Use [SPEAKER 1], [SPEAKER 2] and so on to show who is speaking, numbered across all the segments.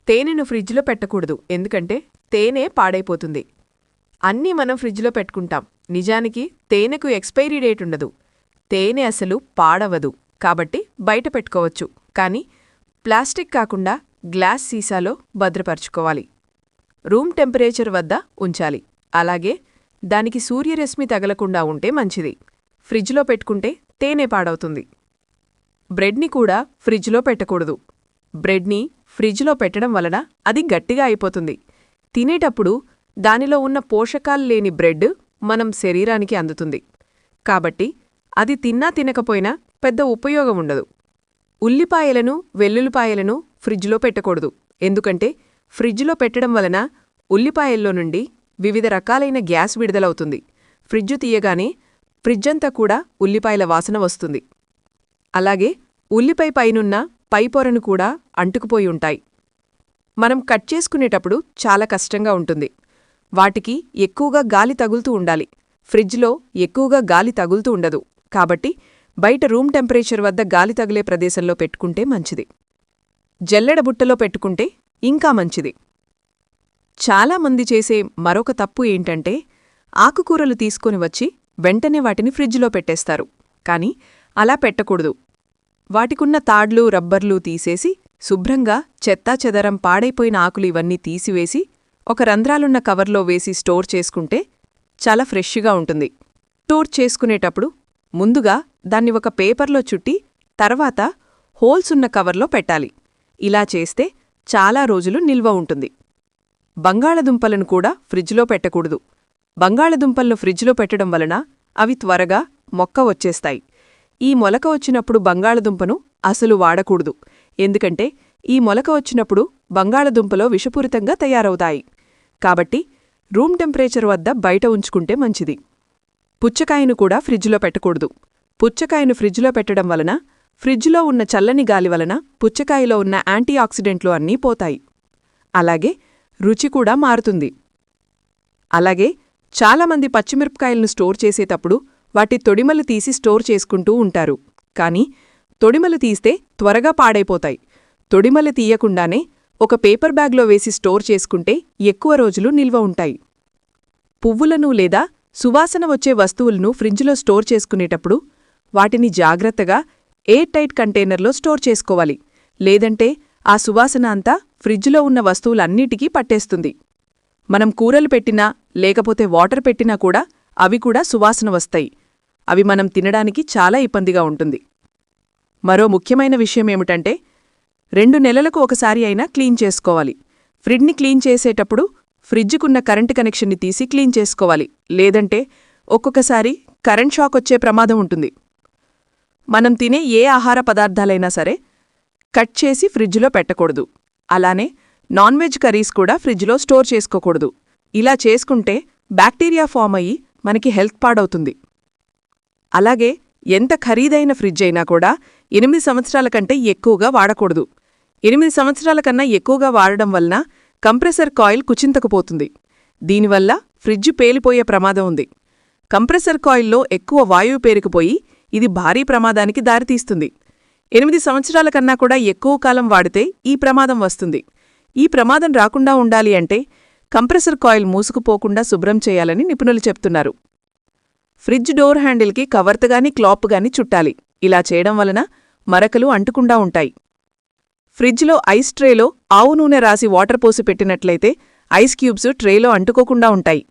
[SPEAKER 1] తేనెను ఫ్రిడ్జ్లో పెట్టకూడదు, ఎందుకంటే తేనె పాడైపోతుంది. అన్నీ మనం ఫ్రిడ్జ్లో పెట్టుకుంటాం. నిజానికి తేనెకు ఎక్స్పైరీ డేట్ ఉండదు. తేనె అసలు పాడవదు, కాబట్టి బయట పెట్టుకోవచ్చు. కానీ ప్లాస్టిక్ కాకుండా గ్లాస్ సీసాలో భద్రపరుచుకోవాలి. రూమ్ టెంపరేచర్ వద్ద ఉంచాలి. అలాగే దానికి సూర్యరశ్మి తగలకుండా ఉంటే మంచిది. ఫ్రిడ్జ్లో పెట్టుకుంటే తేనె పాడవుతుంది. బ్రెడ్ని కూడా ఫ్రిడ్జ్లో పెట్టకూడదు. బ్రెడ్ని ఫ్రిడ్జ్లో పెట్టడం వలన అది గట్టిగా అయిపోతుంది. తినేటప్పుడు దానిలో ఉన్న పోషకాలు లేని బ్రెడ్ మనం శరీరానికి అందుతుంది. కాబట్టి అది తిన్నా తినకపోయినా పెద్ద ఉపయోగం ఉండదు. ఉల్లిపాయలను, వెల్లుల్లిపాయలను ఫ్రిడ్జ్లో పెట్టకూడదు, ఎందుకంటే ఫ్రిడ్జ్లో పెట్టడం వలన ఉల్లిపాయల్లో నుండి వివిధ రకాలైన గ్యాస్ విడుదలవుతుంది. ఫ్రిడ్జ్ తీయగానే ఫ్రిడ్జంతా కూడా ఉల్లిపాయల వాసన వస్తుంది. అలాగే ఉల్లిపాయ పైనున్న పైపొరను కూడా అంటుకుపోయి ఉంటాయి. మనం కట్ చేసుకునేటప్పుడు చాలా కష్టంగా ఉంటుంది. వాటికి ఎక్కువగా గాలి తగులుతూ ఉండాలి. ఫ్రిడ్జ్లో ఎక్కువగా గాలి తగులుతూ ఉండదు. కాబట్టి బయట రూమ్ టెంపరేచర్ వద్ద గాలి తగిలే ప్రదేశంలో పెట్టుకుంటే మంచిది. జల్లెడ బుట్టలో పెట్టుకుంటే ఇంకా మంచిది. చాలామంది చేసే మరొక తప్పు ఏంటంటే ఆకుకూరలు తీసుకొని వచ్చి వెంటనే వాటిని ఫ్రిడ్జ్లో పెట్టేస్తారు. కానీ అలా పెట్టకూడదు. వాటికున్న తాడ్లు, రబ్బర్లు తీసేసి శుభ్రంగా చెత్తాచెదరం, పాడైపోయిన ఆకులు ఇవన్నీ తీసివేసి ఒక రంధ్రాలున్న కవర్లో వేసి స్టోర్ చేసుకుంటే చాలా ఫ్రెష్గా ఉంటుంది. స్టోర్ చేసుకునేటప్పుడు ముందుగా దాన్ని ఒక పేపర్లో చుట్టి తర్వాత హోల్సున్న కవర్లో పెట్టాలి. ఇలా చేస్తే చాలా రోజులు నిల్వ ఉంటుంది. బంగాళదుంపలను కూడా ఫ్రిడ్జ్లో పెట్టకూడదు. బంగాళదుంపలను ఫ్రిడ్జ్లో పెట్టడం వలన అవి త్వరగా మొక్క వచ్చేస్తాయి. ఈ మొలక వచ్చినప్పుడు బంగాళదుంపను అసలు వాడకూడదు, ఎందుకంటే ఈ మొలక వచ్చినప్పుడు బంగాళదుంపలో విషపూరితంగా తయారవుతాయి. కాబట్టి రూమ్ టెంపరేచర్ వద్ద బయట ఉంచుకుంటే మంచిది. పుచ్చకాయను కూడా ఫ్రిడ్జ్లో పెట్టకూడదు. పుచ్చకాయను ఫ్రిడ్జ్లో పెట్టడం వలన ఫ్రిడ్జ్లో ఉన్న చల్లని గాలి వలన పుచ్చకాయలో ఉన్న యాంటీఆక్సిడెంట్లు అన్నీ పోతాయి. అలాగే రుచి కూడా మారుతుంది. అలాగే చాలామంది పచ్చిమిరపకాయలను స్టోర్ చేసేటప్పుడు వాటి తొడిమలు తీసి స్టోర్ చేసుకుంటూ ఉంటారు. కానీ తొడిమలు తీస్తే త్వరగా పాడైపోతాయి. తొడిమలు తీయకుండానే ఒక పేపర్ బ్యాగ్లో వేసి స్టోర్ చేసుకుంటే ఎక్కువ రోజులు నిల్వ ఉంటాయి. పువ్వులను లేదా సువాసన వచ్చే వస్తువులను ఫ్రిడ్జ్లో స్టోర్ చేసుకునేటప్పుడు వాటిని జాగ్రత్తగా ఎయిర్ టైట్ కంటైనర్లో స్టోర్ చేసుకోవాలి. లేదంటే ఆ సువాసన అంతా ఫ్రిడ్జ్లో ఉన్న వస్తువులన్నిటికీ పట్టేస్తుంది. మనం కూరలు పెట్టినా లేకపోతే వాటర్ పెట్టినా కూడా అవి కూడా సువాసన వస్తాయి. అవి మనం తినడానికి చాలా ఇబ్బందిగా ఉంటుంది. మరో ముఖ్యమైన విషయమేమిటంటే 2 నెలలకు ఒకసారి అయినా క్లీన్ చేసుకోవాలి. ఫ్రిడ్జ్ని క్లీన్ చేసేటప్పుడు ఫ్రిడ్జ్కున్న కరెంటు కనెక్షన్ని తీసి క్లీన్ చేసుకోవాలి. లేదంటే ఒక్కొక్కసారి కరెంట్ షాక్ వచ్చే ప్రమాదం ఉంటుంది. మనం తినే ఏ ఆహార పదార్థాలైనా సరే కట్ చేసి ఫ్రిడ్జ్లో పెట్టకూడదు. అలానే నాన్ వెజ్ కర్రీస్ కూడా ఫ్రిడ్జ్లో స్టోర్ చేసుకోకూడదు. ఇలా చేసుకుంటే బ్యాక్టీరియా ఫామ్ అయ్యి మనకి హెల్త్ పాడవుతుంది. అలాగే ఎంత ఖరీదైన ఫ్రిడ్జ్ అయినా కూడా 8 సంవత్సరాల కంటే ఎక్కువగా వాడకూడదు. 8 సంవత్సరాల కన్నా ఎక్కువగా వాడడం వలన కంప్రెసర్ కాయిల్ కుచింతకుపోతుంది. దీనివల్ల ఫ్రిడ్జ్ పేలిపోయే ప్రమాదం ఉంది. కంప్రెసర్ కాయిల్లో ఎక్కువ వాయువు పేరుకుపోయి ఇది భారీ ప్రమాదానికి దారితీస్తుంది. 8 సంవత్సరాల కన్నా కూడా ఎక్కువ కాలం వాడితే ఈ ప్రమాదం వస్తుంది. ఈ ప్రమాదం రాకుండా ఉండాలి అంటే కంప్రెసర్ కాయిల్ మూసుకుపోకుండా శుభ్రం చేయాలని నిపుణులు చెప్తున్నారు. ఫ్రిడ్జ్ డోర్ హ్యాండిల్కి కవర్తగాని క్లాప్గాని చుట్టాలి. ఇలా చేయడం వలన మరకలు అంటుకుండా ఉంటాయి. ఫ్రిడ్జ్లో ఐస్ ట్రేలో ఆవు నూనె రాసి వాటర్ పోసి పెట్టినట్లయితే ఐస్ క్యూబ్స్ ట్రేలో అంటుకోకుండా ఉంటాయి.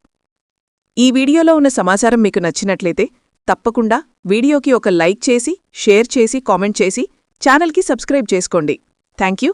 [SPEAKER 1] ఈ వీడియోలో ఉన్న సమాచారం మీకు నచ్చినట్లయితే తప్పకుండా వీడియోకి ఒక లైక్ చేసి, షేర్ చేసి, కామెంట్ చేసి ఛానల్కి సబ్స్క్రైబ్ చేసుకోండి. థాంక్యూ.